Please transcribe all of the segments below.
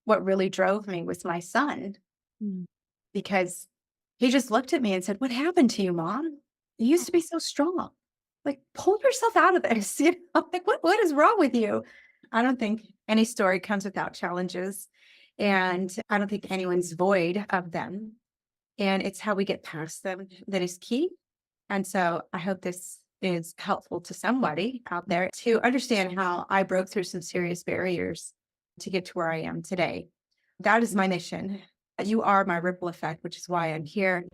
what really drove me was my son, Mm. because he just looked at me and said, "What happened to you, mom? You used to be so strong. Like, pull yourself out of this." Like, what is wrong with you? I don't think any story comes without challenges. And I don't think anyone's void of them. And it's how we get past them that is key. And so I hope this is helpful to somebody out there to understand how I broke through some serious barriers to get to where I am today. That is my mission. You are my ripple effect, which is why I'm here.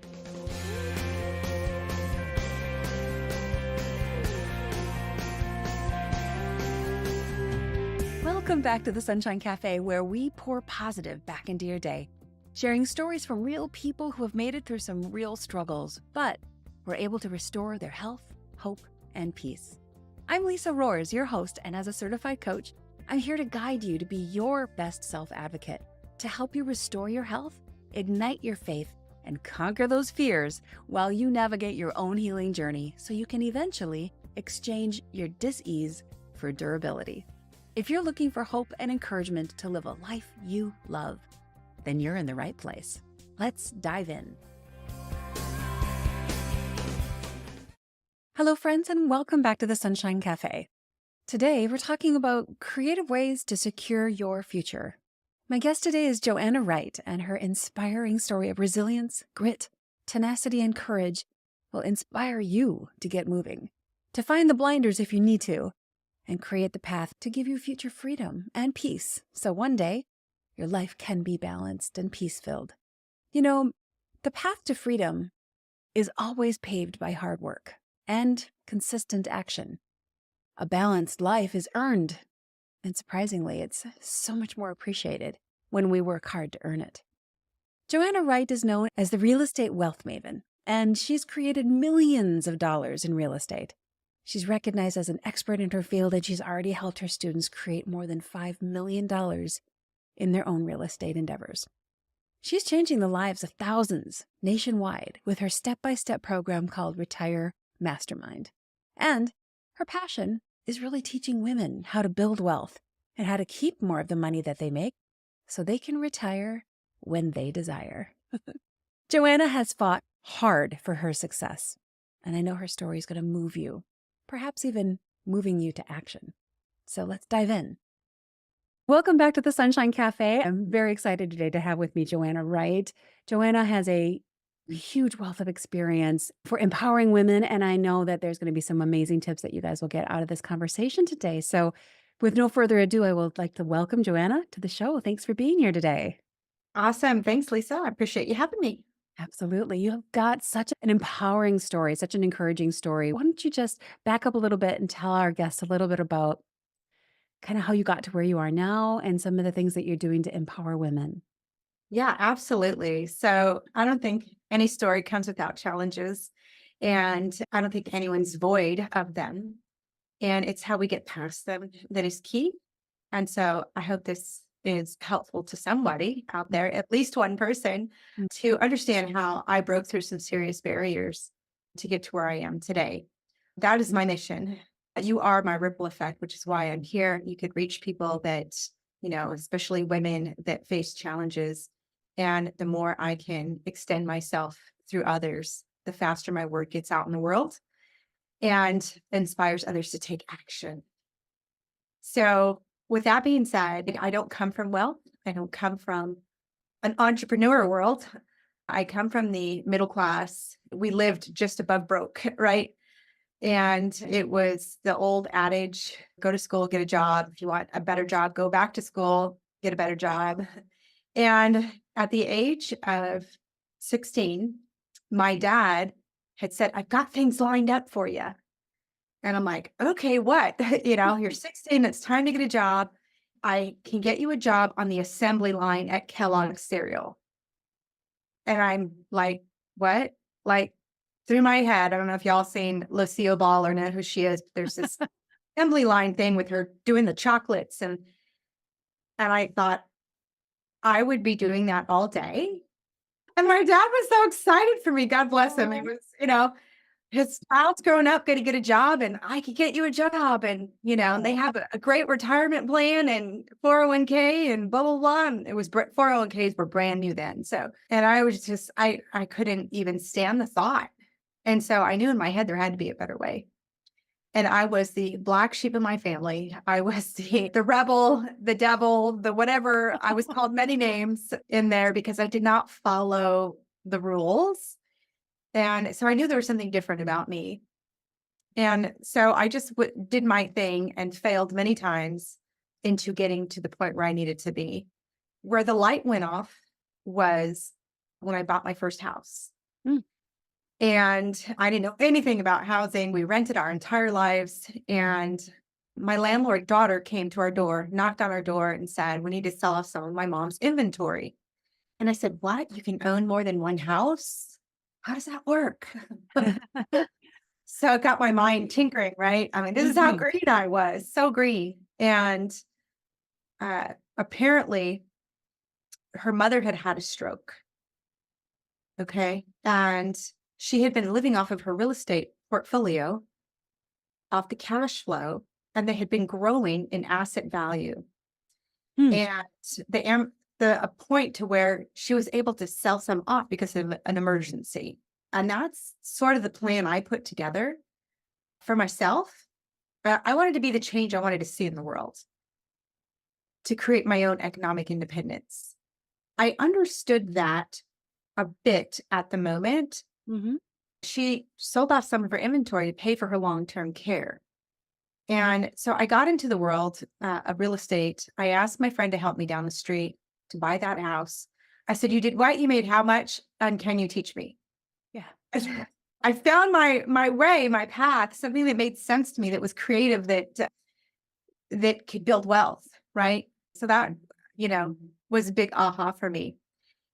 Welcome back to the Sunshine Cafe, where we pour positive back into your day, sharing stories from real people who have made it through some real struggles, but were able to restore their health, hope, and peace. I'm Lisa Roars, your host, and as a certified coach, I'm here to guide you to be your best self-advocate, to help you restore your health, ignite your faith, and conquer those fears while you navigate your own healing journey so you can eventually exchange your dis-ease for durability. If you're looking for hope and encouragement to live a life you love, then you're in the right place. Let's dive in. Hello, friends, and welcome back to the Sunshine Cafe. Today, we're talking about creative ways to secure your future. My guest today is Joanna Wright, and her inspiring story of resilience, grit, tenacity, and courage will inspire you to get moving, to find the blinders if you need to, and create the path to give you future freedom and peace, so one day your life can be balanced and peace-filled. You know, the path to freedom is always paved by hard work and consistent action. A balanced life is earned, and surprisingly, it's so much more appreciated when we work hard to earn it. Joanna Wright is known as the real estate wealth maven, and she's created millions of dollars in real estate. She's recognized as an expert in her field, and she's already helped her students create more than $5 million in their own real estate endeavors. She's changing the lives of thousands nationwide with her step-by-step program called Retire Mastermind. And her passion is really teaching women how to build wealth and how to keep more of the money that they make so they can retire when they desire. Joanna has fought hard for her success, and I know her story is going to move you, perhaps even moving you to action. So let's dive in. Welcome back to the Sunshine Cafe. I'm very excited today to have with me Joanna Wright. Joanna has a huge wealth of experience for empowering women, and I know that there's going to be some amazing tips that you guys will get out of this conversation today. So with no further ado, I would like to welcome Joanna to the show. Thanks for being here today. Awesome. Thanks, Lisa. I appreciate you having me. Absolutely. You have got such an empowering story, such an encouraging story. Why don't you just back up a little bit and tell our guests a little bit about kind of how you got to where you are now and some of the things that you're doing to empower women? Yeah, absolutely. So I don't think any story comes without challenges. And I don't think anyone's void of them. And it's how we get past them that is key. And so I hope this is helpful to somebody out there, at least one person, Mm. to understand how I broke through some serious barriers to get to where I am today. That is my mission. You are my ripple effect, which is why I'm here. You could reach people that, especially women that face challenges. And the more I can extend myself through others, the faster my word gets out in the world and inspires others to take action. So, with that being said, I don't come from wealth. I don't come from an entrepreneur world. I come from the middle class. We lived just above broke, right? And it was the old adage, go to school, get a job. If you want a better job, go back to school, get a better job. And at the age of 16, my dad had said, I've got things lined up for you. And I'm like, okay, what? You're 16, it's time to get a job. I can get you a job on the assembly line at Kellogg's cereal. And I'm like, what? Like through my head, I don't know if y'all seen Lucille Ball or know who she is. But there's this assembly line thing with her doing the chocolates. And I thought I would be doing that all day. And my dad was so excited for me. God bless him. It was, his child's growing up, gonna get a job, and I could get you a job, and, and they have a great retirement plan and 401k and blah, blah, blah, and it was 401ks were brand new then, so and I was just I couldn't even stand the thought, and so I knew in my head there had to be a better way, and I was the black sheep of my family. I was the rebel, the devil, the whatever. I was called many names in there because I did not follow the rules, and so I knew there was something different about me. And so I just did my thing and failed many times into getting to the point where I needed to be. Where the light went off was when I bought my first house. Mm. And I didn't know anything about housing. We rented our entire lives. And my landlord daughter came to our door, knocked on our door, and said, "We need to sell off some of my mom's inventory." And I said, "What? You can own more than one house? How does that work?" So it got my mind tinkering, right? I mean, this is how Mhm. green I was, so green. And apparently, her mother had had a stroke. Okay. And she had been living off of her real estate portfolio, off the cash flow, and they had been growing in asset value. Mm. And the a point to where she was able to sell some off because of an emergency. And that's sort of the plan I put together for myself. I wanted to be the change I wanted to see in the world, to create my own economic independence. I understood that a bit at the moment. Mhm. She sold off some of her inventory to pay for her long-term care. And so I got into the world of real estate. I asked my friend to help me down the street to buy that house. I said, "You did what? You made how much? And can you teach me?" Yeah. I found my way, my path, something that made sense to me, that was creative, that could build wealth, right? So that, was a big aha for me.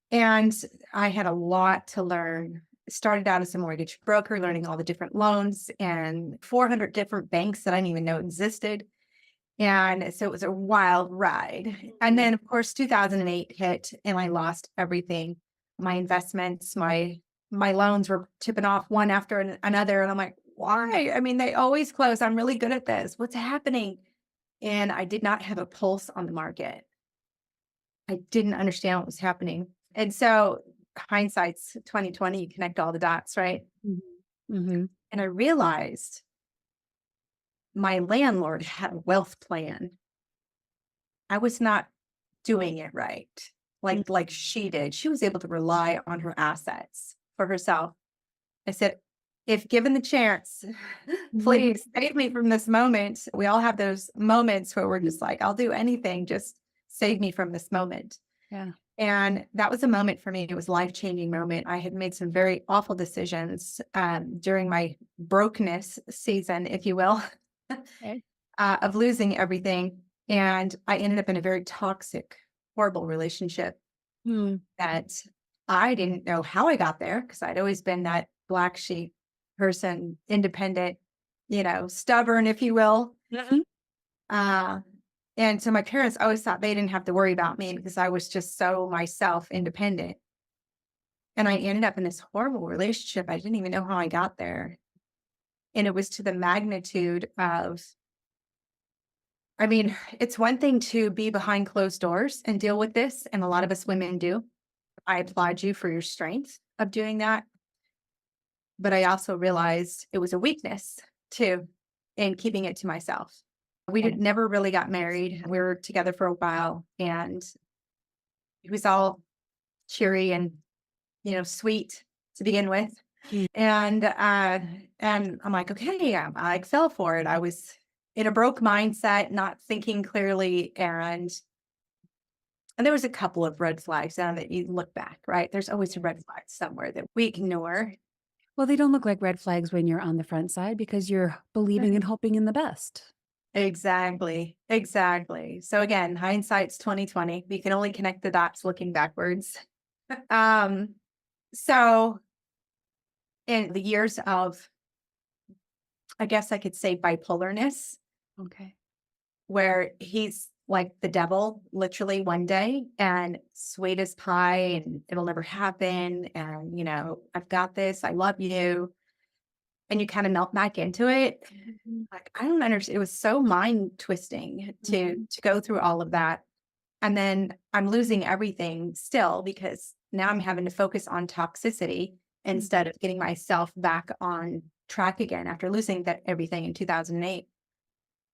And I had a lot to learn. Started out as a mortgage broker, learning all the different loans and 400 different banks that I didn't even know existed. And so it was a wild ride. And then, of course, 2008 hit and I lost everything. My investments, my loans were tipping off one after another. And I'm like, why? I mean, they always close. I'm really good at this. What's happening? And I did not have a pulse on the market. I didn't understand what was happening. And so hindsight's 2020, you connect all the dots, right? Mhm. Mhm. And I realized my landlord had a wealth plan. I was not doing it right. Mm. Like she did. She was able to rely on her assets for herself. I said, if given the chance, Mhm. please save me from this moment. We all have those moments where we're just like, I'll do anything, just save me from this moment. Yeah. And that was a moment for me. It was a life-changing moment. I had made some very awful decisions during my brokenness season, if you will, Okay. of losing everything. And I ended up in a very toxic, horrible relationship Mm. that I didn't know how I got there because I'd always been that black sheep person, independent, stubborn, if you will. Mhm. Uh, and so my parents always thought they didn't have to worry about me because I was just so myself independent. And I ended up in this horrible relationship. I didn't even know how I got there. And it was to the magnitude of, I mean, it's one thing to be behind closed doors and deal with this. And a lot of us women do. I applaud you for your strength of doing that. But I also realized it was a weakness too, in keeping it to myself. We never really got married. We were together for a while and it was all cheery and, sweet to begin with. Mm. And I'm like, okay, I like fell for it. I was in a broke mindset, not thinking clearly, and there was a couple of red flags now that you look back, right? There's always a red flag somewhere that we ignore. Well, they don't look like red flags when you're on the front side because you're believing and hoping in the best. Exactly. Exactly. So again, hindsight's 2020. We can only connect the dots looking backwards. Um, so in the years of, I guess I could say bipolarness, Okay. where he's like the devil literally one day and sweet as pie and it'll never happen. And, I've got this. I love you. and you kind of melt back into it. Like, I don't understand. It was so mind twisting to Mhm. go through all of that. And then I'm losing everything still because now I'm having to focus on toxicity Mm. instead of getting myself back on track again after losing that everything in 2008.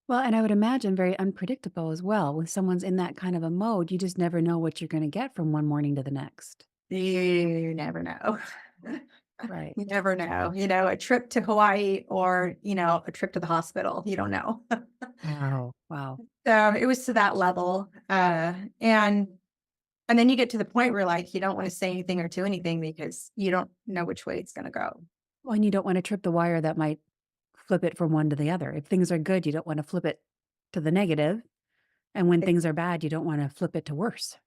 Well, and I would imagine very unpredictable as well. When someone's in that kind of a mode, you just never know what you're gonna get from one morning to the next. You never know. Right. You never know. A trip to Hawaii or, a trip to the hospital. You don't know. Wow. Wow. So it was to that level. And then you get to the point where like you don't want to say anything or do anything because you don't know which way it's gonna go. Well, and you don't wanna trip the wire that might flip it from one to the other. If things are good, you don't wanna flip it to the negative, and when Ex things are bad, you don't wanna flip it to worse.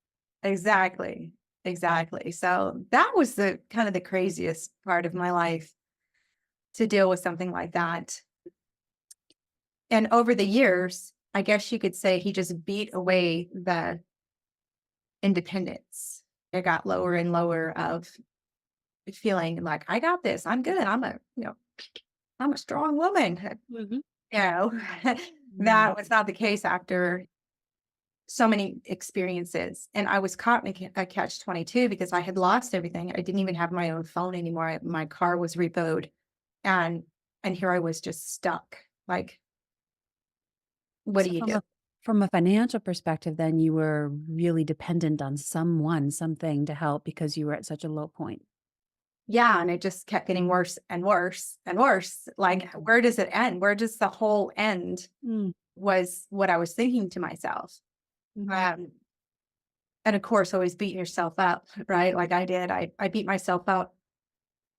exactly. Exactly. So that was the kind of the craziest part of my life to deal with something like that. And over the years, I guess you could say he just beat away the independence. It got lower and lower of feeling like, I got this. I'm good. I'm a strong woman. Mhm. You know, Mm. that was not the case after so many experiences. And I was caught in a catch 22 because I had lost everything. I didn't even have my own phone anymore. My car was repoed. And here I was just stuck. Like, what So do you from do? a financial perspective, then you were really dependent on someone, something to help because you were at such a low point. Yeah, and it just kept getting worse and worse and worse. Like, Mhm. where does it end? Where does the whole end? Mm. Was what I was thinking to myself. Mhm. Um, and of course, always beating yourself up, right? Like I did. I beat myself up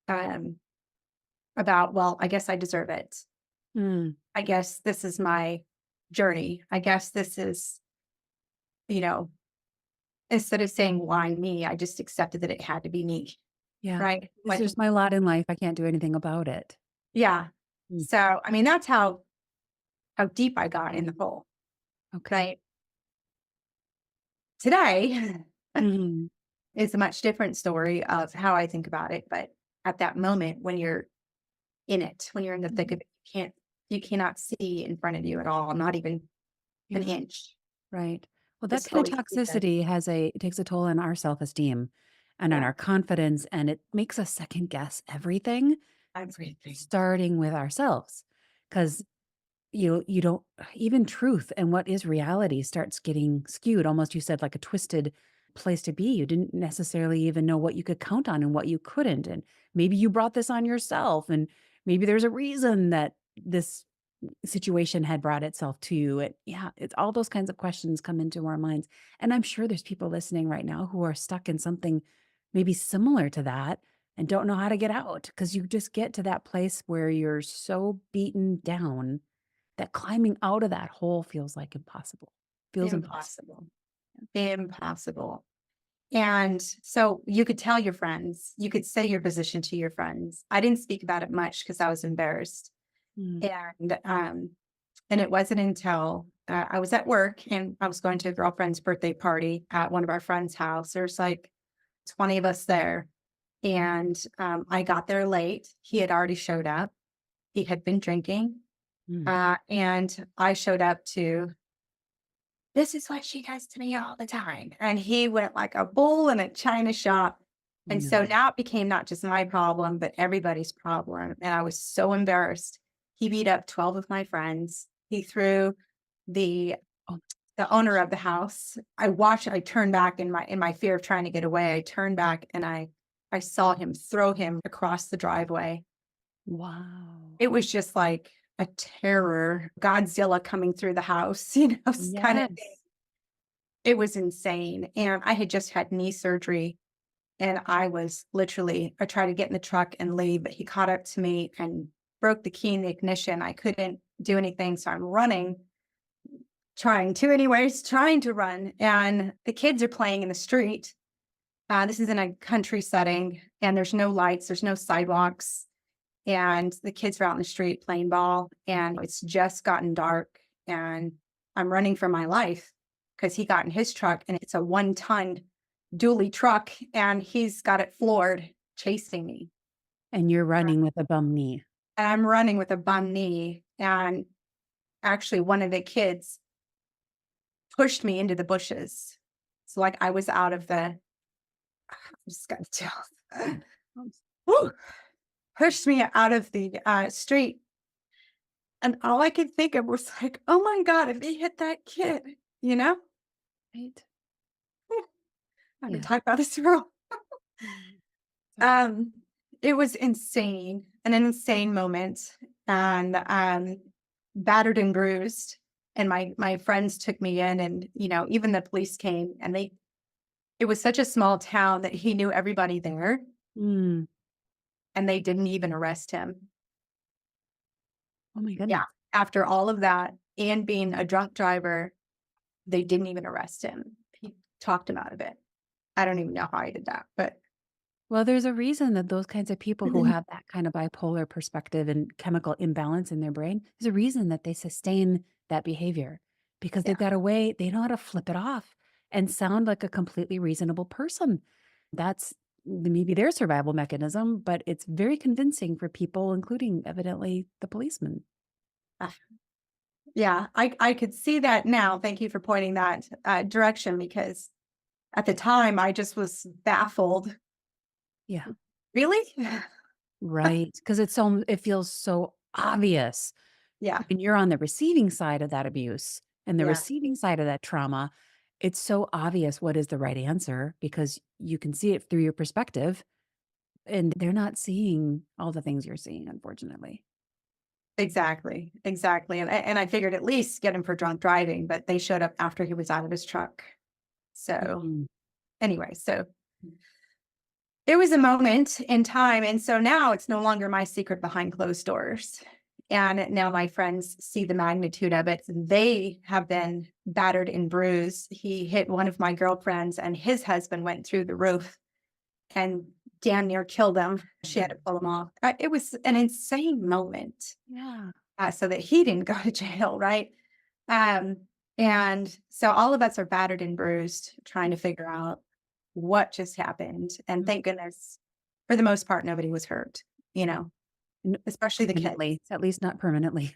um, about, well, I guess I deserve it. Mm. I guess this is my journey. I guess this is, you know, instead of saying why me, I just accepted that it had to be me, Yeah. right? This is my lot in life. I can't do anything about it. Yeah. Mm. So, I mean, that's how deep I got in the hole, Okay. right? Today Mhm. is a much different story of how I think about it. But at that moment, when you're in it, when you're in the thick Mhm. of it, you cannot see in front of you at all, not even an Yeah. inch. Right. Well, that Just kind of fully see it. toxicity it takes a toll on our self-esteem and on Yeah. our confidence, and it makes us second guess everything, Everything. starting with ourselves. Because you don't even truth and what is reality starts getting skewed, almost you said like a twisted place to be. You didn't necessarily even know what you could count on and what you couldn't. And maybe you brought this on yourself, and maybe there's a reason that this situation had brought itself to you. And yeah, it's all those kinds of questions come into our minds. And I'm sure there's people listening right now who are stuck in something maybe similar to that and don't know how to get out because you just get to that place where you're so beaten down that climbing out of that hole feels like impossible. Feels impossible. Impossible. Impossible. And so you could tell your friends, you could say your position to your friends. I didn't speak about it much because I was embarrassed. Mm, And it wasn't until I was at work and I was going to a girlfriend's birthday party at one of our friends' house. There's like 20 of us there. And I got there late. He had already showed up. He had been drinking. mm. And I showed up to, this is what she does to me all the time. And he went like a bull in a china shop. And so No. now it became not just my problem, but everybody's problem. And I was so embarrassed. He beat up 12 of my friends. He threw the Oh, the owner of the house. I turned back in my fear of trying to get away. I turned back and I saw him throw him across the driveway. wow. It was just like a terror, Godzilla coming through the house, kind of thing. Yes. It was insane. And I had just had knee surgery and I tried to get in the truck and leave, but he caught up to me and broke the key in the ignition. I couldn't do anything. So I'm running, trying to run. And the kids are playing in the street. This is in a country setting and there's no lights, there's no sidewalks. And the kids are out in the street playing ball and it's just gotten dark. And I'm running for my life because he got in his truck and it's a 1-ton dually truck and he's got it floored chasing me. And you're Uh, running with a bum knee. and I'm running with a bum knee. And actually, one of the kids pushed me into the bushes. So, like, I was out of the, I just got chills. Woo! Pushed me out of the street. And all I could think of was like, oh my God, if he hit that kid, you know? Right. I haven't Yeah. talked about this for Mm. Sorry. um it was insane, an insane moment. And battered and bruised. And my friends took me in, and even the police came, and they it was such a small town that he knew everybody there, Mm. and they didn't even arrest him. Oh my Yeah. goodness. After all of that and being a drunk driver, they didn't even arrest him. He talked him out of it. I don't even know how I did that, but Well, there's a reason that those kinds of people who have that kind of bipolar perspective and chemical imbalance in their brain, there's a reason that they sustain that behavior because yeah, they've got a way, they know how to flip it off and sound like a completely reasonable person. That's maybe their survival mechanism, but it's very convincing for people, including evidently the policeman. uh, yeah. I could see that now. Thank you for pointing that direction, because at the time I just was baffled. Yeah. Really? Right. Because it feels so obvious Yeah, when you're on the receiving side of that abuse and the yeah, receiving side of that trauma, it's so obvious what is the right answer because you can see it through your perspective and they're not seeing all the things you're seeing, unfortunately. exactly, exactly. And I figured at least get him for drunk driving, but they showed up after he was out of his truck. So Mm. anyway, so it was a moment in time, and so now it's no longer my secret behind closed doors. And now my friends see the magnitude of it. They have been battered and bruised. He hit one of my girlfriends, and his husband went through the roof and damn near killed him. She had to pull him off. It was an insane moment, Yeah. so that he didn't go to jail, right? Um, and so all of us are battered and bruised, trying to figure out what just happened. And Mm. thank goodness, for the most part, nobody was hurt, N- especially the kids, Permanently, at least not permanently.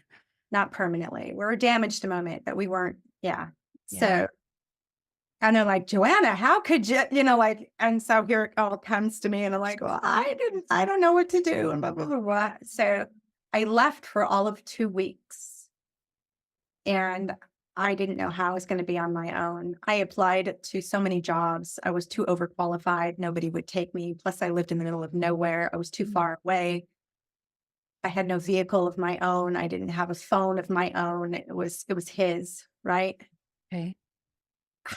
not permanently. We were damaged a moment, but we weren't, yeah. Yeah. So and they're like, Joanna, how could you, like, and so here it all comes to me, and I'm like, well, I don't know what to do, and blah, blah, blah, blah. So I left for all of 2 weeks, and I didn't know how I was going to be on my own. I applied to so many jobs. I was too overqualified. Nobody would take me. Plus, I lived in the middle of nowhere. I was too Mm. far away. I had no vehicle of my own. I didn't have a phone of my own. It was his, right? Okay.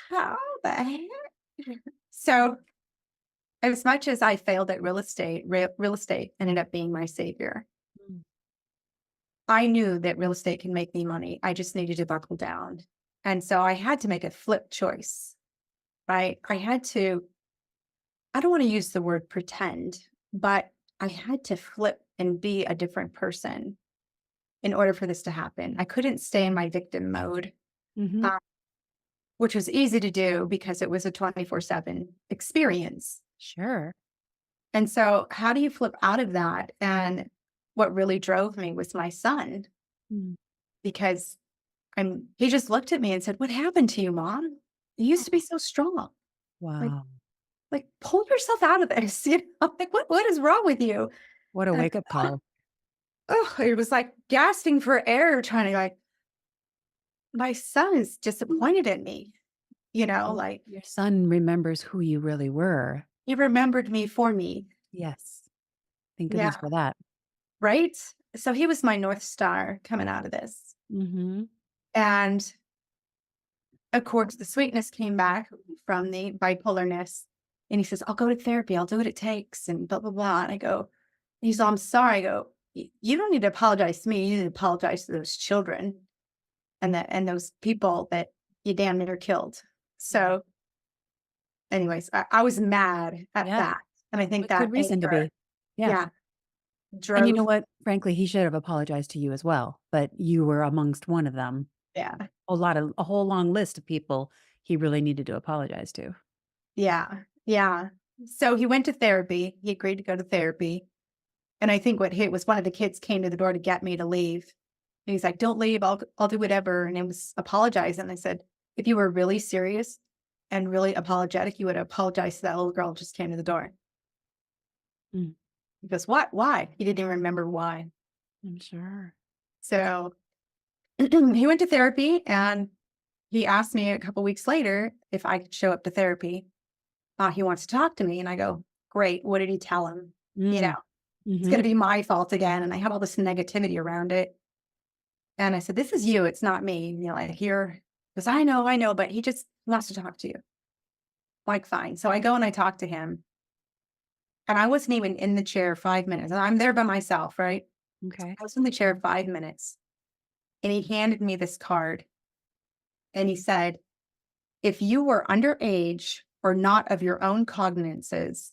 How the heck? So, as much as I failed at real estate ended up being my savior. Mm. I knew that real estate can make me money. I just needed to buckle down. And so I had to make a flip choice, right? I don't want to use the word pretend, but I had to flip and be a different person in order for this to happen. I couldn't stay in my victim mode, Hmm. uh, which was easy to do because it was a 24/7 experience. Sure. And so, how do you flip out of that? And what really drove me was my son, Mm. because he just looked at me and said, "What happened to you, mom? You used to be so strong. Like, Wow. pull yourself out of this." Like, what is wrong with you? What a And wake up call. oh, it was like gasping for air, trying to like, my son is disappointed in me, like Your son remembers who you really were. he remembered me for me. Yes. Thank Yeah. goodness for that. Right. So he was my North Star coming out of this. Mhm. And of course, the sweetness came back from the bipolarness. And he says, I'll go to therapy. I'll do what it takes. And blah, blah, blah. And I go, he's all, I'm sorry. I go, You don't need to apologize to me. You need to apologize to those children and those people that you damn near killed. Yeah. So, anyways, I was mad at Yeah, that. And I think with good that reason to anger, be. Yeah, yeah, and you know drove, what? Frankly, he should have apologized to you as well, but you were amongst one of them. yeah, A whole long list of people he really needed to apologize to. yeah, yeah. So he went to therapy. He agreed to go to therapy. And I think what hit was one of the kids came to the door to get me to leave. And he's like, "Don't leave. I'll do whatever." And it was apologize. And I said, "If you were really serious and really apologetic, you would apologize to that little girl who just came to the door." Mm, He goes, "What? Why?" He didn't even remember why. I'm sure. So he went to therapy and he asked me a couple weeks later if I could show up to therapy. He wants to talk to me. And I go, "Great. What did he tell him? You know, Mm, it's going hmm. to be my fault again." And I had all this negativity around it. And I said, "This is you. It's not me." And you're like, "You're," because I know, but he just wants to talk to you. Like, fine. So I go and I talk to him. And I wasn't even in the chair 5 minutes. And I'm there by myself, right? Okay. I was in the chair 5 minutes. And he handed me this card. And he said, "If you were underage or not of your own cognizances,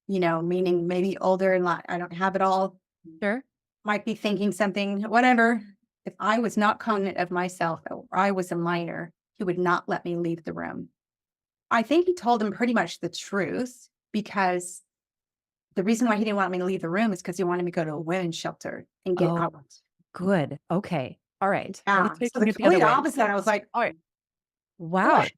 meaning maybe older and like, I don't have it all, Sure. might be thinking something, whatever. If I was not cognizant of myself or I was a minor, he would not let me leave the room." I think he told him pretty much the truth because the reason why he didn't want me to leave the room is because he wanted me to go to a women's shelter and get Oh, out. good. Okay. All right. I was Yeah. So the taking it the other complete way. opposite. I was like, All right. "What?"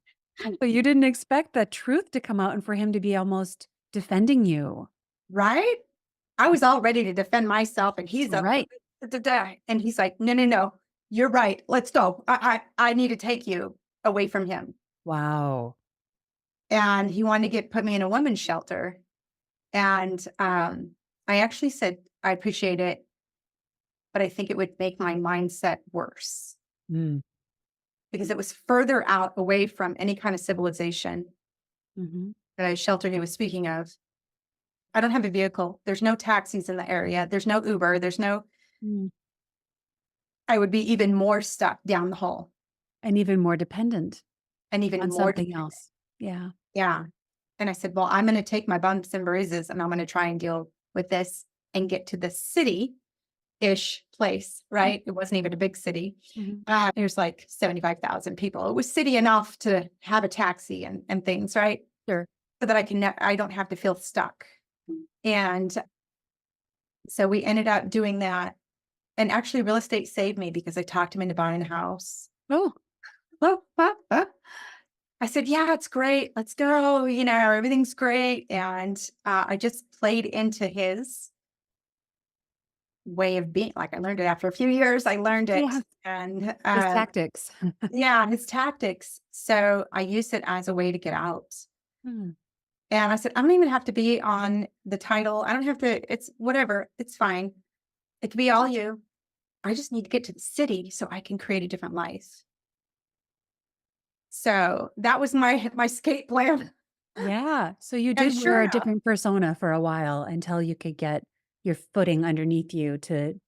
Wow. So you didn't expect the truth to come out and for him to be almost defending you. Right? I was all ready to defend myself, and he's up, Right. and he's like, "No, no, no, you're right. Let's go. I need to take you away from him." Wow. And he wanted to put me in a women's shelter. And I actually said, "I appreciate it, but I think it would make my mindset worse Mm, because it was further out away from any kind of civilization." mhm, The shelter he was speaking of. I don't have a vehicle. There's no taxis in the area. There's no Uber. mm. I would be even more stuck down the hole And even more dependent and even on more something dependent. else. Yeah. Yeah. And I said, "Well, I'm going to take my bumps and bruises and I'm going to try and deal with this and get to the city ish place." Mm, Right. It wasn't even a big city. mhm. There's like 75,000 people. It was city enough to have a taxi and things. Right. Sure. So that I don't have to feel stuck. And so we ended up doing that. And actually, real estate saved me because I talked him into buying a house. Oh, I said, "Yeah, it's great. Let's go. Everything's great." And I just played into his way of being. Like, I learned it after a few years. I learned it. yes. And His tactics. yeah, his tactics. So I used it as a way to get out. Mm, And I said, "I don't even have to be on the title. I don't have to, it's whatever. It's fine. It could be all you. I just need to get to the city so I can create a different life." So that was my escape plan. yeah. So you And did sure wear a enough, different persona for a while until you could get your footing underneath you to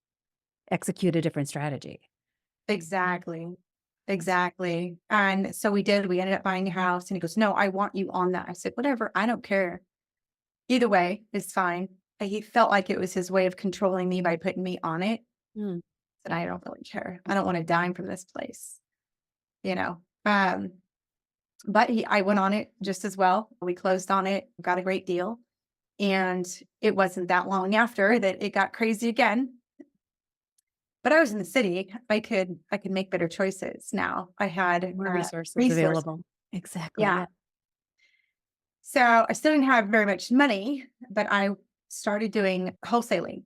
execute a different strategy. exactly. Exactly. And so we ended up buying a house and he goes, "No, I want you on that." I said, "Whatever, I don't care. Either way is fine." He felt like it was his way of controlling me by putting me on it. Mm, And I don't really care. I don't want to dime from this place, you know. Um, but I went on it just as well. We closed on it, got a great deal. And it wasn't that long after that it got crazy again. But I was in the city. I could make better choices now. I had more resources resources. available. Exactly. Yeah. Yeah. So I still didn't have very much money, but I started doing wholesaling.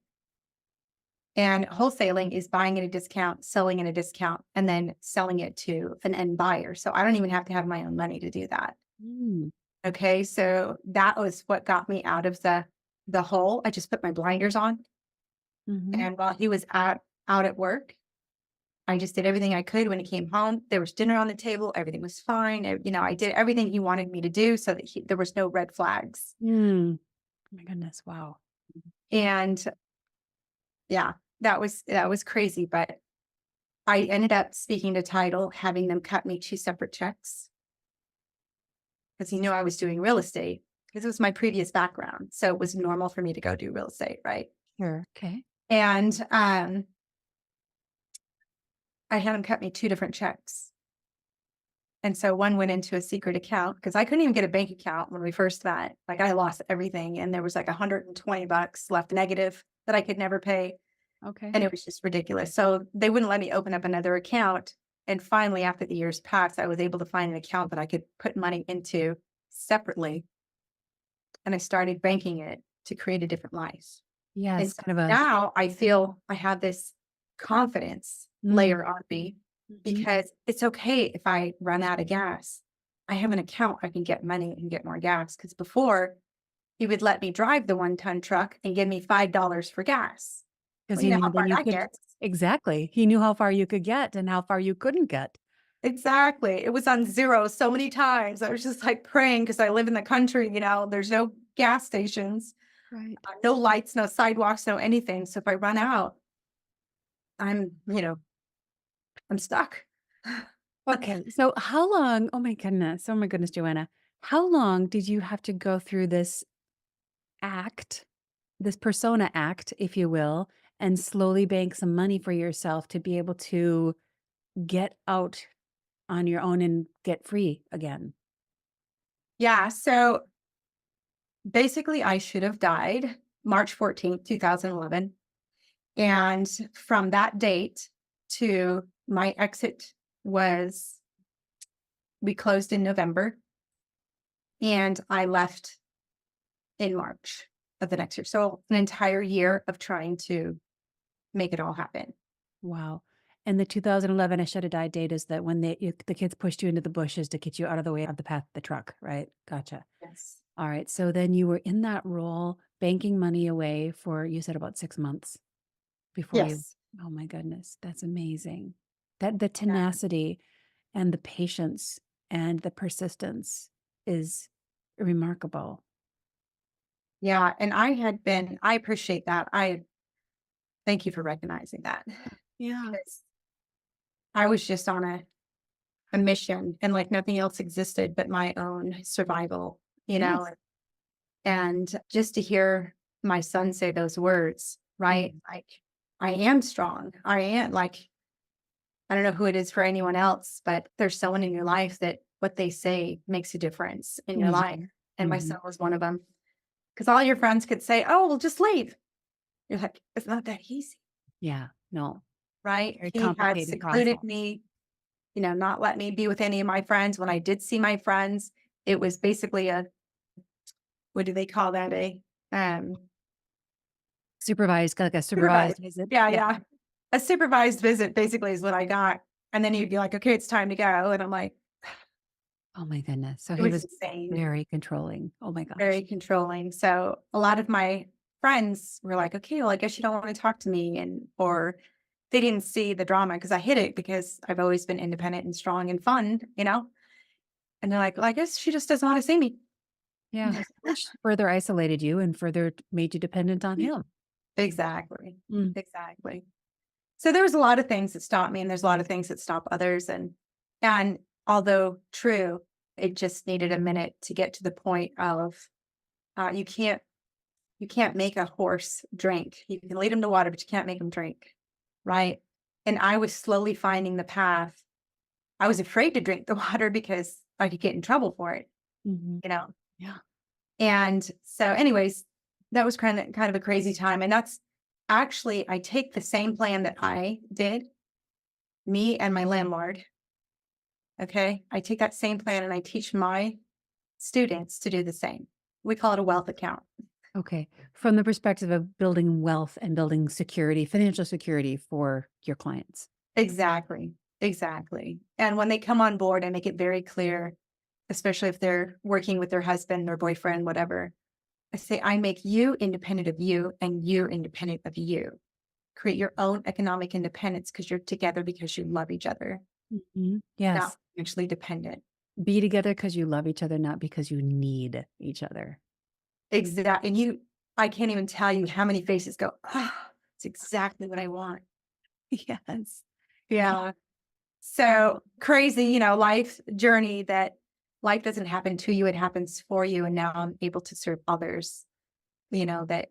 And wholesaling is buying at a discount, selling at a discount, and then selling it to an end buyer. So I don't even have to have my own money to do that. Mm, Okay. So that was what got me out of the hole. I just put my blinders on. mhm. And while he was out at work, I just did everything I could. When he came home, there was dinner on the table. Everything was fine. I did everything he wanted me to do so that there was no red flags. Mm. Oh my goodness. Wow. And yeah, that was crazy. But I ended up speaking to title, having them cut me two separate checks because he knew I was doing real estate because it was my previous background. So it was normal for me to go do real estate, right? Sure. Okay. And I had him cut me two different checks. And so one went into a secret account because I couldn't even get a bank account when we first met. Like I lost everything and there was like $120 left negative that I could never pay. Okay. And it was just ridiculous. So they wouldn't let me open up another account. And finally, after the years passed, I was able to find an account that I could put money into separately. And I started banking it to create a different life. And Yes, so kind of a now I feel I have this confidence mm, layer on me mhm. because it's okay if I run out of gas. I have an account I can get money and get more gas. Because before he would let me drive the 1-ton truck and give me $5 for gas. 'Cause Well, you he know knew how then far you that could gets. exactly. He knew how far you could get and how far you couldn't get. Exactly. It was on 0 so many times. I was just, like, praying because I live in the country, there's no gas stations, Right. no lights, no sidewalks, no anything, so if I run out, I'm stuck. Okay, so how long oh my goodness, Joanna. How long did you have to go through this act, this persona act, if you will, and slowly bank some money for yourself to be able to get out on your own and get free again? Yeah, so, basically, I should have died March 14th, 2011, and from that date to my exit was we closed in November, and I left in March of the next year. So an entire year of trying to make it all happen. Wow. And the 2011 I should have died date is that when the kids pushed you into the bushes to get you out of the way of the path of the truck, right? Gotcha. Yes. All right. So then you were in that role, banking money away for, you said, about 6 months before you. Yes. Oh my goodness. That's amazing. That the Yeah. tenacity and the patience and the persistence is remarkable. Yeah. And I appreciate that. I thank you for recognizing that Yeah. because I was just on a mission and like nothing else existed but my own survival, you know, Yes. and just to hear my son say those words, right? Mm. Like, I am strong. I am like, I don't know who it is for anyone else, but there's someone in your life that what they say makes a difference in your life. Mhm. And my Mhm. son was one of them. Because all your friends could say, oh, well, just leave. You're like, it's not that easy, Yeah. No. right? Very He had complicated secluded process. me, not let me be with any of my friends. When I did see my friends, it was basically what do they call that? Um, Supervised, like a supervised. supervised visit. Yeah, Yeah. yeah. A supervised visit basically is what I got. And then he'd be like, okay, it's time to go. And I'm like, Oh my goodness. So it he was was insane. very controlling. Oh my Very gosh. controlling. So a lot of my friends were like, okay, well, I guess you don't want to talk to me. Or they didn't see the drama because I hid it because I've always been independent and strong and fun. And they're like, well, I guess she just doesn't want to see me. Yeah. Which further isolated you and further made you dependent on him. Exactly. Mm. Exactly. So there was a lot of things that stopped me and there's a lot of things that stop others. And although true, it just needed a minute to get to the point of you can't make a horse drink. You can lead him to water, but you can't make him drink, right? And I was slowly finding the path. I was afraid to drink the water because I could get in trouble for it, Mhm. you know? Yeah. And so anyways, that was kind of a crazy time. And that's actually, I take the same plan that I did, me and my landlord. Okay. I take that same plan and I teach my students to do the same. We call it a wealth account. Okay. From the perspective of building wealth and building security, financial security for your clients. Exactly. Exactly. And when they come on board, I make it very clear, especially if they're working with their husband or boyfriend, whatever. I say, I make you independent of you and you're independent of you. Create your own economic independence because you're together because you love each other, Mhm. not Yes. mutually dependent. Be together because you love each other, not because you need each other. Exactly. I can't even tell you how many faces go, ah, it's exactly what I want. Yes. Yeah. So crazy, life journey that life doesn't happen to you, it happens for you. And now I'm able to serve others, that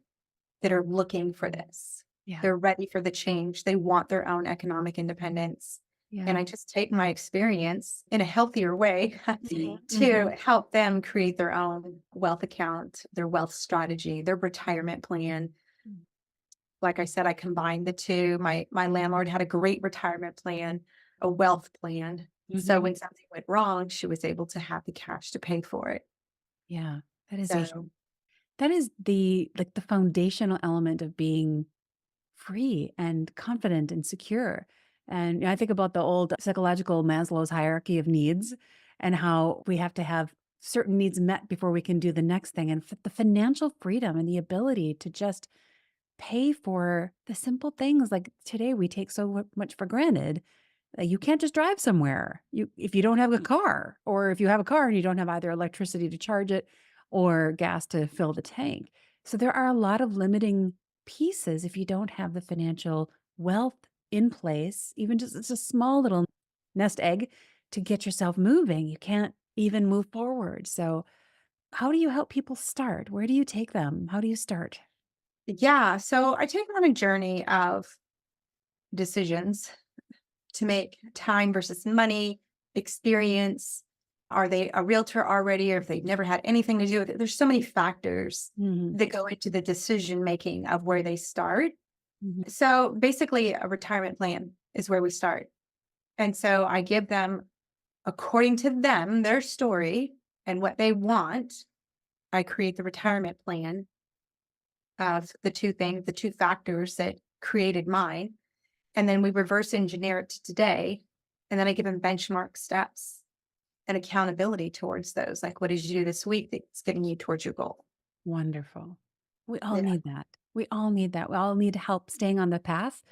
are looking for this. Yeah. They're ready for the change. They want their own economic independence. And Yeah. I just take my experience in a healthier way to Mhm. help them create their own wealth account, their wealth strategy, their retirement plan. Like I said, I combined the two. My landlord had a great retirement plan, a wealth plan. So Mhm. when something went wrong, she was able to have the cash to pay for it. Yeah. That is a So that is the like the foundational element of being free and confident and secure. And I think about the old psychological Maslow's hierarchy of needs and how we have to have certain needs met before we can do the next thing. And the financial freedom and the ability to just pay for the simple things like today we take so much for granted. You can't just drive somewhere. You if you don't have a car, or if you have a car and you don't have either electricity to charge it or gas to fill the tank. So there are a lot of limiting pieces if you don't have the financial wealth in place, even just it's a small little nest egg to get yourself moving. You can't even move forward. So how do you help people start? Where do you take them? How do you start? yeah, so I take them on a journey of decisions to make, time versus money, experience. Are they a realtor already, or if they've never had anything to do with it? There's so many factors Mhm. that go into the decision making of where they start. Mhm. So basically, a retirement plan is where we start. And so I give them, according to them, their story and what they want. I create the retirement plan of the two factors that created mine. And then we reverse engineer it to today. And then I give them benchmark steps and accountability towards those. Like, what did you do this week that's getting you towards your goal? Wonderful. We all Yeah. need that. We all need that. We all need help staying on the path.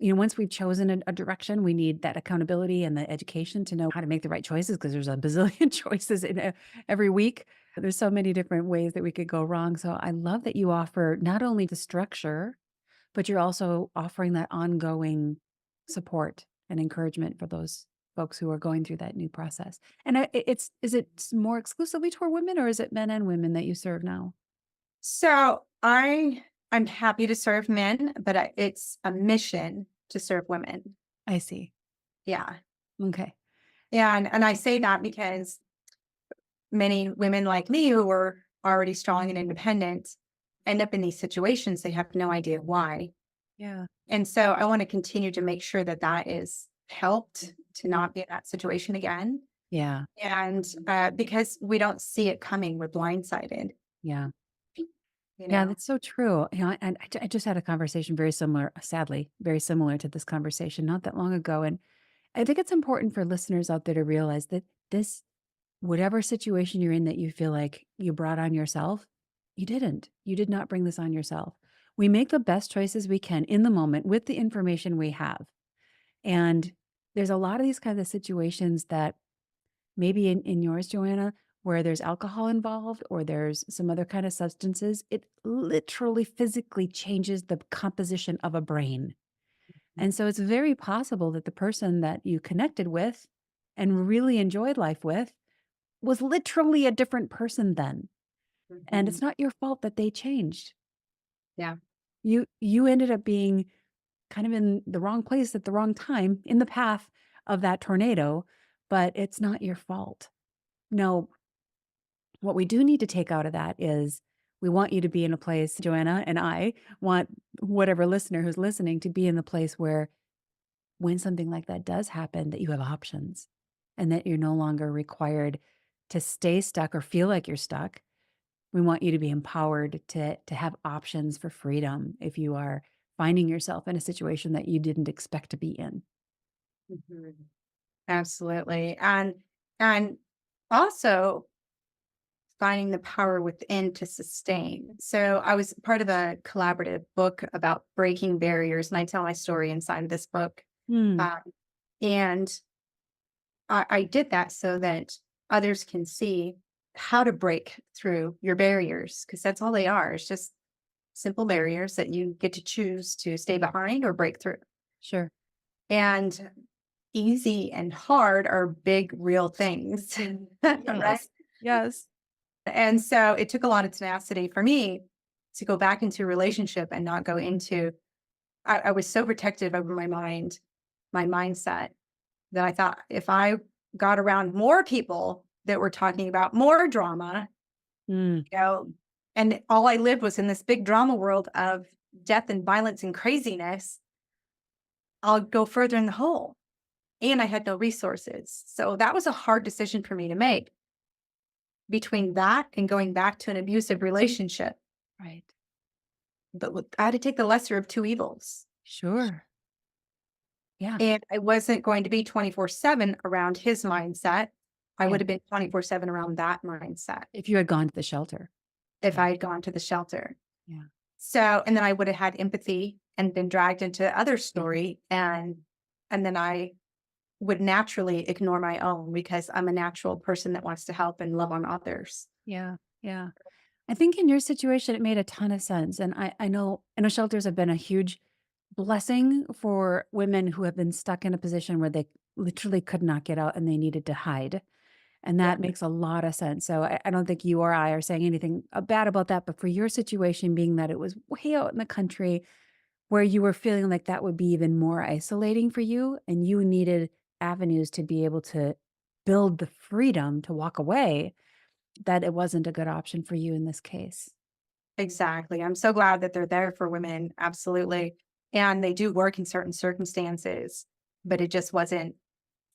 Once we've chosen a direction, we need that accountability and the education to know how to make the right choices because there's a bazillion choices in every week. There's so many different ways that we could go wrong. So I love that you offer not only the structure, but you're also offering that ongoing support and encouragement for those folks who are going through that new process. And is it more exclusively toward women or is it men and women that you serve now? So I'm happy to serve men, but it's a mission to serve women. I see. Yeah. Okay. Yeah. And I say that because many women like me who were already strong and independent end up in these situations. They have no idea why. Yeah. And so I want to continue to make sure that that is helped to not be in that situation again. Yeah. And because we don't see it coming, we're blindsided, Yeah. you Yeah, know? that's so true. And I just had a conversation very similar, sadly, very similar to this conversation not that long ago. And I think it's important for listeners out there to realize that this, whatever situation you're in that you feel like you brought on yourself, you didn't. You did not bring this on yourself. We make the best choices we can in the moment with the information we have. And there's a lot of these kinds of situations that maybe in yours, Joanna, where there's alcohol involved or there's some other kind of substances, it literally physically changes the composition of a brain. And so it's very possible that the person that you connected with and really enjoyed life with was literally a different person then. And Mhm. it's not your fault that they changed. Yeah. You ended up being kind of in the wrong place at the wrong time in the path of that tornado, but it's not your fault. No, what we do need to take out of that is we want you to be in a place, Joanna and I want whatever listener who's listening to be in the place where when something like that does happen, that you have options and that you're no longer required to stay stuck or feel like you're stuck. We want you to be empowered to have options for freedom if you are finding yourself in a situation that you didn't expect to be in. Mhm. Absolutely. And also finding the power within to sustain. So I was part of a collaborative book about breaking barriers, and I tell my story inside of this book. Hmm. Um, and I did that so that others can see how to break through your barriers, because that's all they are. It's just simple barriers that you get to choose to stay behind or break through. Sure. And easy and hard are big, real things. Right. Yes. Yes. And so it took a lot of tenacity for me to go back into a relationship and not go into, I was so protective over my mind, my mindset. that I thought if I got around more people that were talking about more drama, Mm, you know, and all I lived was in this big drama world of death and violence and craziness, I'll go further in the hole. And I had no resources. So that was a hard decision for me to make between that and going back to an abusive relationship. right. But I had to take the lesser of two evils. Sure. Yeah. And I wasn't going to be 24/7 around his mindset. I Yeah. would have been 24/7 around that mindset If you had gone to the shelter. if Yeah. I had gone to the shelter. Yeah. So, and then I would have had empathy and been dragged into other story, and then I would naturally ignore my own because I'm a natural person that wants to help and love on others. Yeah. Yeah. I think in your situation, it made a ton of sense. And I know shelters have been a huge blessing for women who have been stuck in a position where they literally could not get out and they needed to hide. And Yeah, that makes a lot of sense. So I don't think you or I are saying anything bad about that. But for your situation, being that it was way out in the country where you were feeling like that would be even more isolating for you, and you needed avenues to be able to build the freedom to walk away, that it wasn't a good option for you in this case. exactly. I'm so glad that they're there for women. Absolutely. And they do work in certain circumstances, but it just wasn't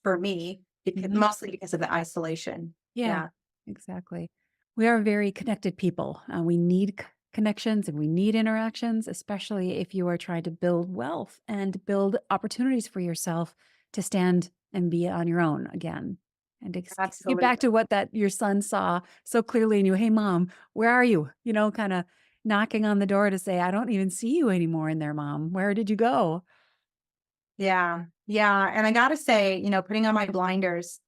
for me because, Mhm. mostly because of the isolation. Yeah, Yeah, exactly. We are very connected people. We need connections and we need interactions, especially if you are trying to build wealth and build opportunities for yourself to stand and be on your own again. And to get back absolutely. to what that your son saw so clearly in you. Hey, mom, where are you? Kind of knocking on the door to say, I don't even see you anymore in there, mom. Where did you go? Yeah. Yeah. And I got to say, putting on my blinders,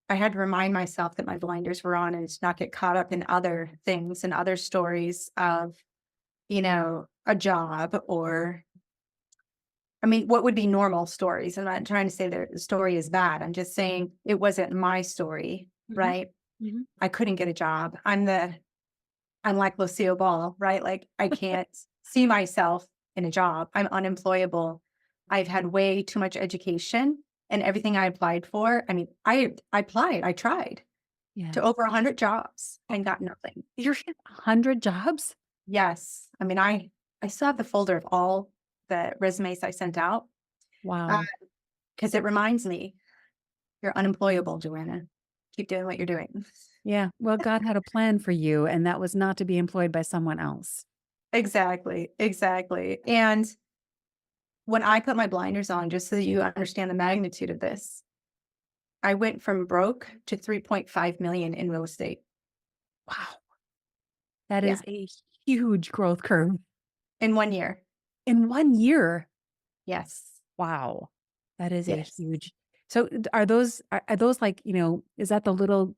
I had to remind myself that my blinders were on and to not get caught up in other things and other stories of, a job or, I mean, what would be normal stories? I'm not trying to say that the story is bad. I'm just saying it wasn't my story, Hmm. right? Hmm. I couldn't get a job. I'm like Lucille Ball, right? Like I can't see myself in a job. I'm unemployable. I've had way too much education and everything I applied for. I mean, I applied, I tried Yeah. to over 100 jobs and got nothing. You're in 100 jobs? Yes. I mean, I still have the folder of all the resumes I sent out Wow. because it reminds me you're unemployable, Joanna. Keep doing what you're doing. Yeah. Well, God had a plan for you, and that was not to be employed by someone else. Exactly. Exactly. And when I put my blinders on, just so that you understand the magnitude of this, I went from broke to 3.5 million in real estate. Wow. That Yeah. is a huge growth curve In 1 year. in 1 year. Yes. Wow. That is a Yes. huge. So are those like, is that the little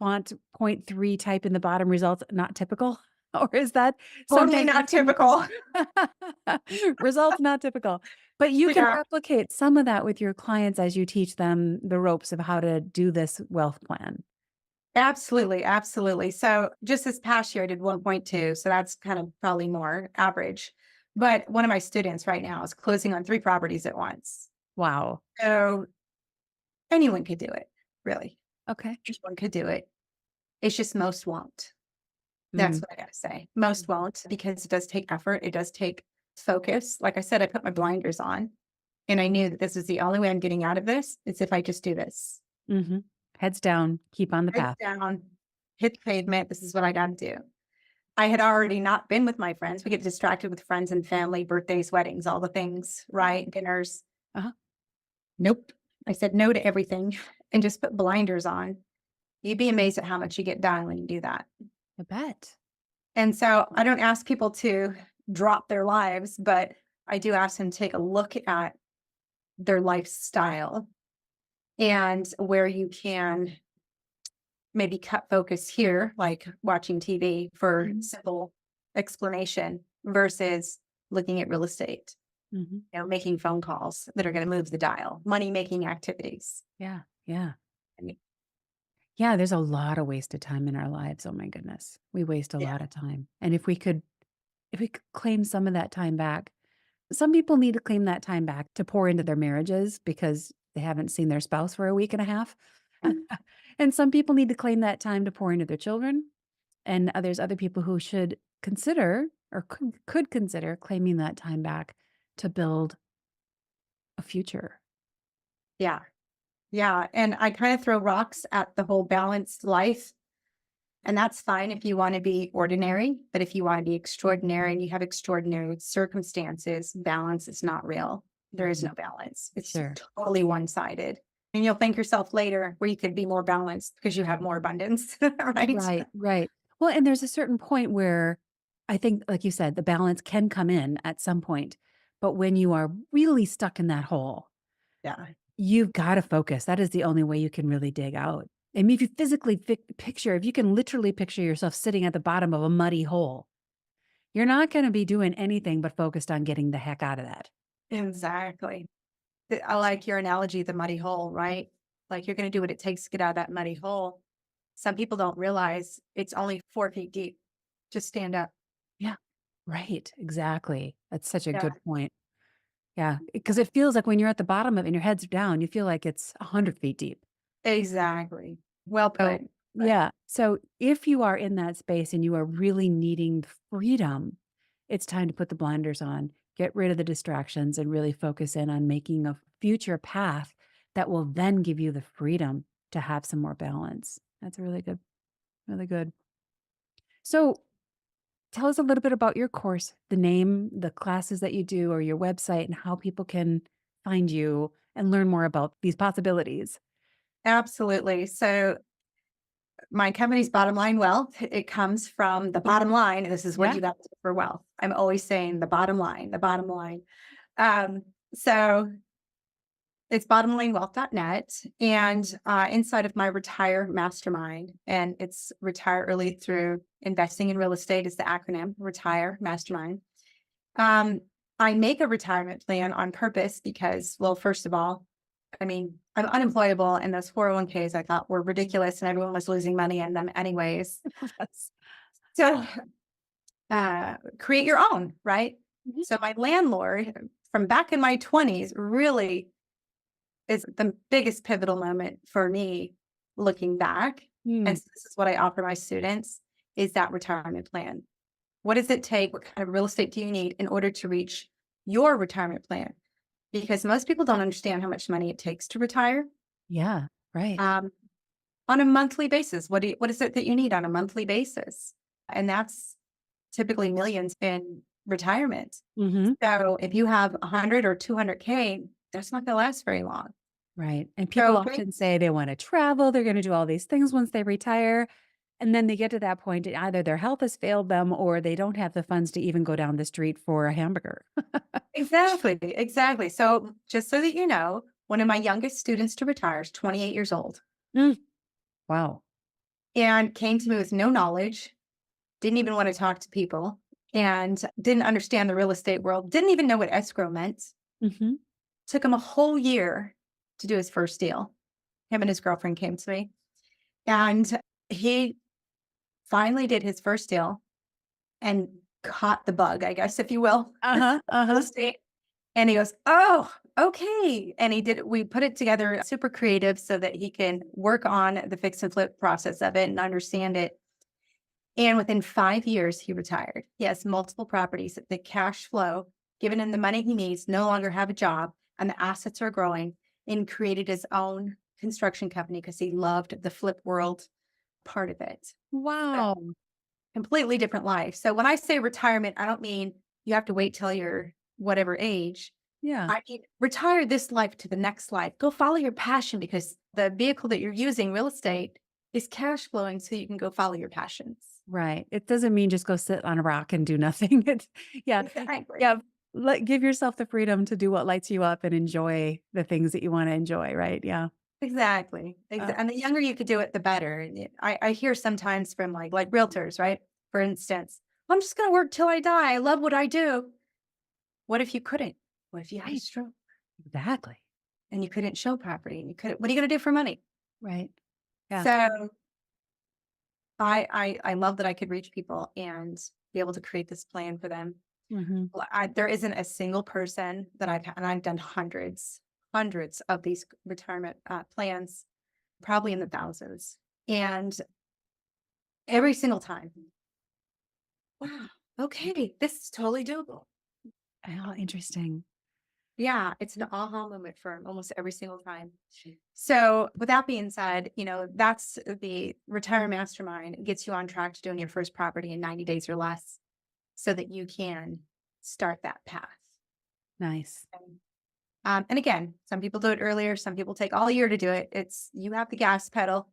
font point 0.3 type in the bottom results not typical? Or is that Totally something you not can typical. results not typical. But you can Yeah. replicate some of that with your clients as you teach them the ropes of how to do this wealth plan. Absolutely. Absolutely. So just this past year, I did 1.2. So that's kind of probably more average. But one of my students right now is closing on 3 properties at once. Wow. So anyone could do it, really. Okay. Anyone could do it. It's just most won't. That's Mm, what I gotta say. Most won't because it does take effort. It does take focus. Like I said, I put my blinders on and I knew that this is the only way I'm getting out of this. It's if I just do this. mhm. Heads down, keep on the Head path. down, hit the pavement. This is what I gotta do. I had already not been with my friends. We get distracted with friends and family, birthdays, weddings, all the things, right? Dinners. Uh-huh. Nope. I said no to everything and just put blinders on. You'd be amazed at how much you get done when you do that. I bet. And so I don't ask people to drop their lives, but I do ask them to take a look at their lifestyle and where you can maybe cut focus here, like watching TV for Mhm. simple explanation versus looking at real estate, Mhm. making phone calls that are going to move the dial, money making activities. Yeah, yeah. I mean, Yeah, there's a lot of wasted time in our lives, oh my goodness. We waste a yeah, lot of time, and if we could claim some of that time back. Some people need to claim that time back to pour into their marriages because they haven't seen their spouse for a week and a half. Mm. And some people need to claim that time to pour into their children. And there's other people who should consider or could consider claiming that time back to build a future. Yeah. Yeah. And I kind of throw rocks at the whole balanced life. And that's fine if you want to be ordinary. But if you want to be extraordinary and you have extraordinary circumstances, balance is not real. There is Mhm. no balance. It's Sure. totally one sided. And you'll thank yourself later where you could be more balanced because you have more abundance. Right. Right, right. Well, and there's a certain point where I think, like you said, the balance can come in at some point. But when you are really stuck in that hole, Yeah. you've got to focus. That is the only way you can really dig out. I mean, if you physically picture, if you can literally picture yourself sitting at the bottom of a muddy hole, you're not going to be doing anything but focused on getting the heck out of that. Exactly. I like your analogy, the muddy hole, right? Like you're going to do what it takes to get out of that muddy hole. Some people don't realize it's only 4 feet deep. Just stand up. Yeah. Right. Exactly. That's such a Yeah, good point. Yeah. Because it feels like when you're at the bottom of it and your head's down, you feel like it's 100 feet deep. exactly. Well So, put. But yeah. So if you are in that space and you are really needing freedom, it's time to put the blinders on, get rid of the distractions, and really focus in on making a future path that will then give you the freedom to have some more balance. That's really good. Really good. So tell us a little bit about your course, the name, the classes that you do, or your website, and how people can find you and learn more about these possibilities. absolutely. So my company's bottom line wealth, it comes from the bottom line. And this is what Yeah. you got to do for wealth. I'm always saying the bottom line, the bottom line. So it's bottomlinewealth.net. And inside of my retire mastermind, and it's retire early through investing in real estate is the acronym retire mastermind. Um, I make a retirement plan on purpose because, well, first of all, I mean, I'm unemployable and those 401ks I thought were ridiculous and everyone was losing money in them anyways. Yes. So create your own, right? Mhm. So my landlord from back in my 20s really is the biggest pivotal moment for me looking back. And Mm, so this is what I offer my students is that retirement plan. What does it take? What kind of real estate do you need in order to reach your retirement plan? Because most people don't understand how much money it takes to retire. yeah. Right. Um, on a monthly basis, what is it that you need on a monthly basis? And that's typically millions in retirement. Hmm. So if you have 100 or 200K, that's not going to last very long. Right. And people So often say they want to travel, they're going to do all these things once they retire. And then they get to that point, and either their health has failed them or they don't have the funds to even go down the street for a hamburger. exactly, exactly. So just so that you know, one of my youngest students to retire is 28 years old Mm, wow. and came to me with no knowledge, didn't even want to talk to people, and didn't understand the real estate world, didn't even know what escrow meant. Hmm. Took him a whole year to do his first deal. Him and his girlfriend came to me, and he finally did his first deal and caught the bug, I guess, if you will, Uh huh. Uh real huh. estate. And he goes, "Oh, okay." And we put it together super creative so that he can work on the fix and flip process of it and understand it. And within 5 years, he retired. He has multiple properties. The cash flow, given him the money he needs, no longer have a job, and the assets are growing, and created his own construction company because he loved the flip world part of it. So, Wow. completely different life. So when I say retirement, I don't mean you have to wait till you're whatever age. Yeah. I mean, retire this life to the next life. Go follow your passion because the vehicle that you're using, real estate, is cash flowing so you can go follow your passions. Right. It doesn't mean just go sit on a rock and do nothing. It's yeah. Exactly. Yeah. Give yourself the freedom to do what lights you up and enjoy the things that you want to enjoy. Right. Yeah. Exactly. Uh, And the younger you could do it, the better. And I hear sometimes from like realtors, right? For instance, I'm just going to work till I die. I love what I do. What if you couldn't? What if you had a right. stroke Exactly. and you couldn't show property and you couldn't, what are you going to do for money? Right. Yeah. So I love that I could reach people and be able to create this plan for them. Hmm. There isn't a single person that and I've done hundreds, hundreds of these retirement plans, probably in the thousands. And every single time, wow, okay, this is totally doable. Oh, interesting. Yeah, it's an aha moment for him almost every single time. So, with that being said, that's the Retire Mastermind. It gets you on track to doing your first property in 90 days or less so that you can start that path. Nice. And again, some people do it earlier, some people take all year to do it. It's you have the gas pedal.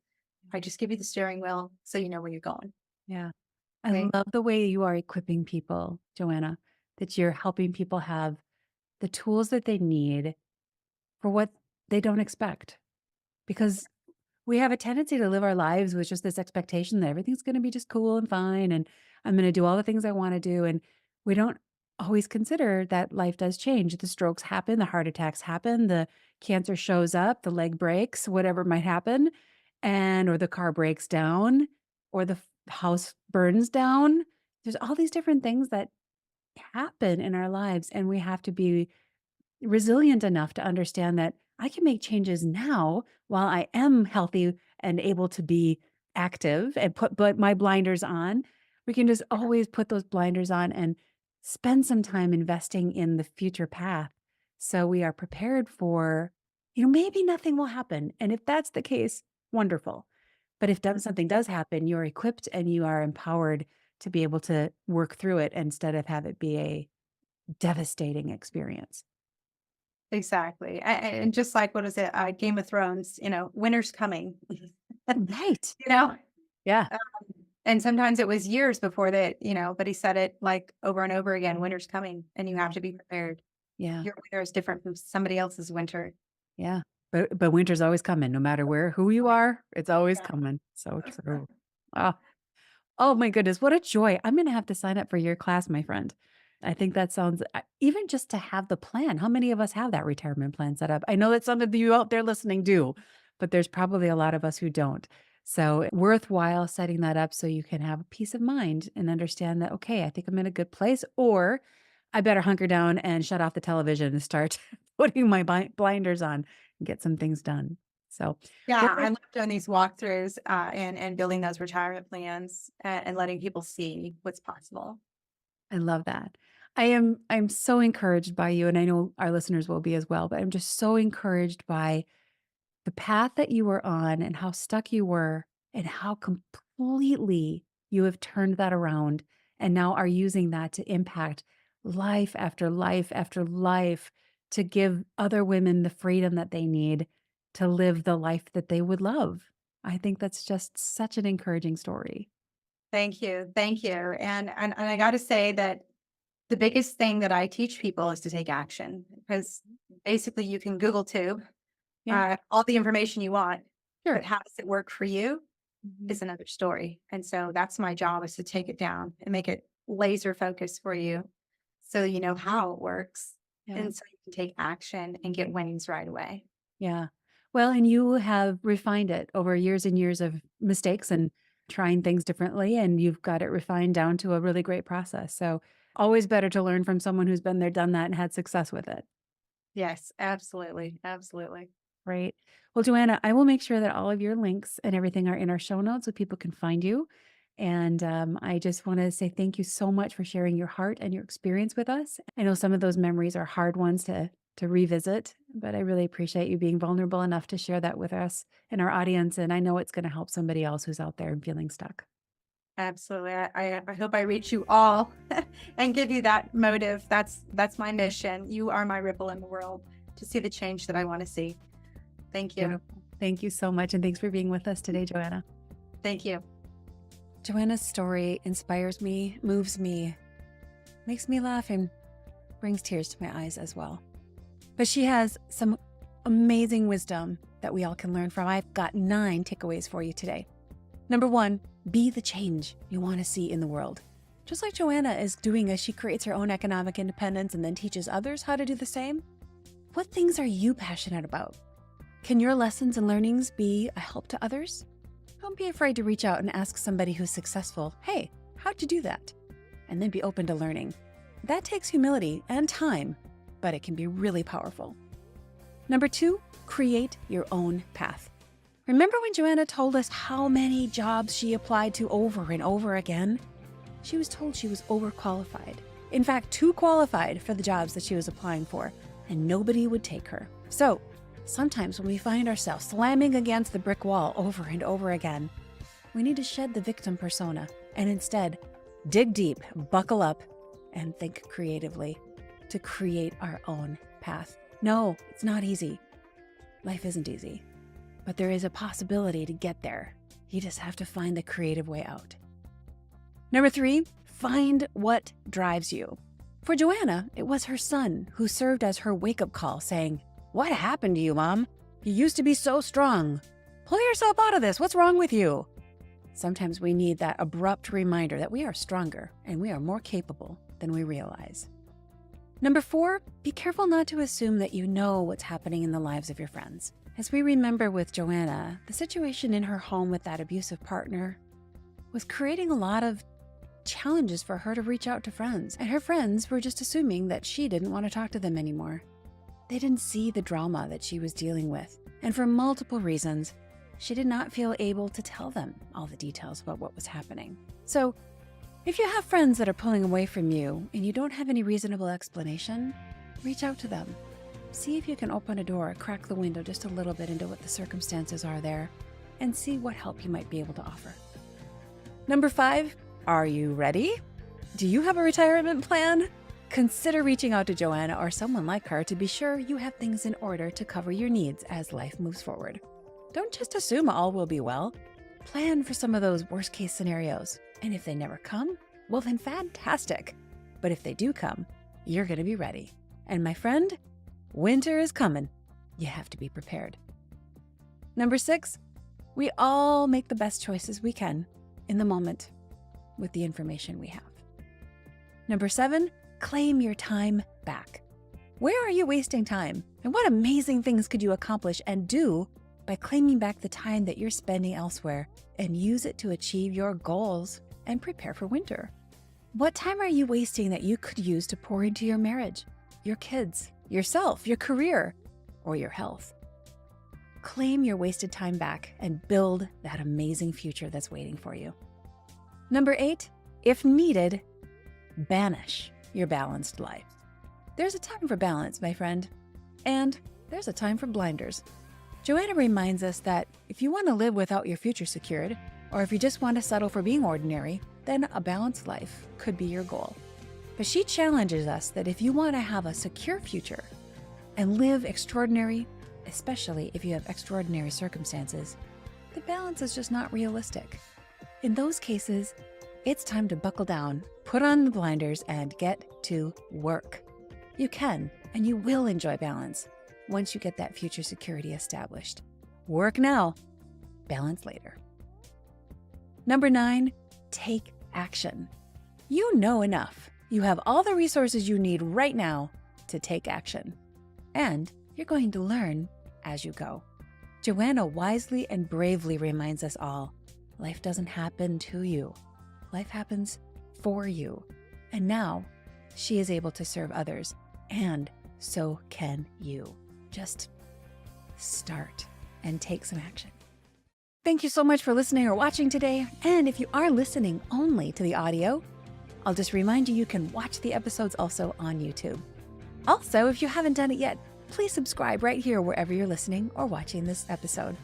I just give you the steering wheel so you know where you're going. Yeah. I Okay. love the way you are equipping people, Joanna, that you're helping people have the tools that they need for what they don't expect. Because we have a tendency to live our lives with just this expectation that everything's going to be just cool and fine. And I'm going to do all the things I want to do. And we don't always consider that life does change. The strokes happen, the heart attacks happen, the cancer shows up, the leg breaks, whatever might happen, or the car breaks down, or the house burns down. There's all these different things that happen in our lives. And we have to be resilient enough to understand that I can make changes now while I am healthy and able to be active and put but my blinders on. We can just always put those blinders on and spend some time investing in the future path so we are prepared for, maybe nothing will happen. And if that's the case, wonderful. But if something does happen, you're equipped and you are empowered to be able to work through it instead of have it be a devastating experience. Exactly. And just like, what is it? Game of Thrones, winter's coming. Right. you know, Yeah. Uh, and sometimes it was years before that, but he said it like over and over again, winter's coming and you have to be prepared. Yeah. Your winter is different from somebody else's winter. Yeah. But winter's always coming no matter who you are, it's always Yeah. coming. So true. Oh, oh my goodness, what a joy. I'm gonna have to sign up for your class, my friend. I think that sounds even just to have the plan. How many of us have that retirement plan set up? I know that some of you out there listening do, but there's probably a lot of us who don't. So worthwhile setting that up so you can have peace of mind and understand that, okay, I think I'm in a good place, or I better hunker down and shut off the television and start putting my blinders on and get some things done. So, Yeah, what I love doing these walkthroughs and building those retirement plans and letting people see what's possible. I love that. I'm so encouraged by you, and I know our listeners will be as well, but I'm just so encouraged by the path that you were on and how stuck you were and how completely you have turned that around and now are using that to impact life after life after life to give other women the freedom that they need to live the life that they would love. I think that's just such an encouraging story. Thank you. Thank you. And I got to say that the biggest thing that I teach people is to take action because basically you can Google tube Yeah, all the information you want, but sure. how does it work for you Mhm. is another story. And so that's my job is to take it down and make it laser focused for you so you know how it works. Yeah. And so you can take action and get winnings right away. Yeah. Well, and you have refined it over years and years of mistakes and trying things differently, and you've got it refined down to a really great process. So, always better to learn from someone who's been there, done that, and had success with it. Yes, absolutely. Absolutely. Right. Well, Joanna, I will make sure that all of your links and everything are in our show notes so people can find you. And I just want to say thank you so much for sharing your heart and your experience with us. I know some of those memories are hard ones to revisit, but I really appreciate you being vulnerable enough to share that with us and our audience. And I know it's going to help somebody else who's out there and feeling stuck. Absolutely. I hope I reach you all and give you that motive. That's my mission. You are my ripple in the world to see the change that I want to see. Thank you. Beautiful. Thank you so much. And thanks for being with us today, Joanna. Thank you. Joanna's story inspires me, moves me, makes me laugh, and brings tears to my eyes as well. But she has some amazing wisdom that we all can learn from. I've got 9 takeaways for you today. Number 1, be the change you want to see in the world. Just like Joanna is doing as she creates her own economic independence and then teaches others how to do the same. What things are you passionate about? Can your lessons and learnings be a help to others? Don't be afraid to reach out and ask somebody who's successful, hey, how'd you do that? And then be open to learning. That takes humility and time, but it can be really powerful. Number 2, create your own path. Remember when Joanna told us how many jobs she applied to over and over again? She was told she was overqualified. In fact, too qualified for the jobs that she was applying for, and nobody would take her. So, sometimes when we find ourselves slamming against the brick wall over and over again, we need to shed the victim persona and instead dig deep, buckle up, and think creatively to create our own path. No, it's not easy. Life isn't easy, but there is a possibility to get there. You just have to find the creative way out. Number 3, find what drives you. For Joanna, it was her son who served as her wake-up call saying, "What happened to you, Mom? You used to be so strong. Pull yourself out of this. What's wrong with you?" Sometimes we need that abrupt reminder that we are stronger and we are more capable than we realize. Number 4, be careful not to assume that you know what's happening in the lives of your friends. As we remember with Joanna, the situation in her home with that abusive partner was creating a lot of challenges for her to reach out to friends, and her friends were just assuming that she didn't want to talk to them anymore. They didn't see the drama that she was dealing with, and for multiple reasons, she did not feel able to tell them all the details about what was happening. So, if you have friends that are pulling away from you and you don't have any reasonable explanation, reach out to them. See if you can open a door, crack the window just a little bit into what the circumstances are there, and see what help you might be able to offer. Number 5, are you ready? Do you have a retirement plan? Consider reaching out to Joanna or someone like her to be sure you have things in order to cover your needs as life moves forward. Don't just assume all will be well. Plan for some of those worst case scenarios. And if they never come, well then fantastic. But if they do come, you're going to be ready. And my friend, winter is coming. You have to be prepared. Number 6, we all make the best choices we can in the moment with the information we have. Number 7, claim your time back. Where are you wasting time? And what amazing things could you accomplish and do by claiming back the time that you're spending elsewhere and use it to achieve your goals and prepare for winter? What time are you wasting that you could use to pour into your marriage, your kids, yourself, your career, or your health? Claim your wasted time back and build that amazing future that's waiting for you. Number 8, if needed, banish your balanced life. There's a time for balance, my friend, and there's a time for blinders. Joanna reminds us that if you want to live without your future secured, or if you just want to settle for being ordinary, then a balanced life could be your goal. But she challenges us that if you want to have a secure future and live extraordinary, especially if you have extraordinary circumstances, the balance is just not realistic. In those cases, it's time to buckle down, put on the blinders, and get to work. You can, and you will enjoy balance once you get that future security established. Work now, balance later. Number 9, take action. You know enough. You have all the resources you need right now to take action. And you're going to learn as you go. Joanna wisely and bravely reminds us all, life doesn't happen to you. Life happens for you. And now she is able to serve others, and so can you. Just start and take some action. Thank you so much for listening or watching today. And if you are listening only to the audio, I'll just remind you can watch the episodes also on YouTube. Also, if you haven't done it yet, please subscribe right here wherever you're listening or watching this episode.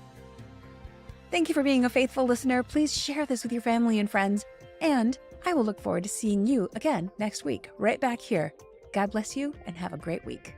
Thank you for being a faithful listener. Please share this with your family and friends, and I will look forward to seeing you again next week, right back here. God bless you and have a great week.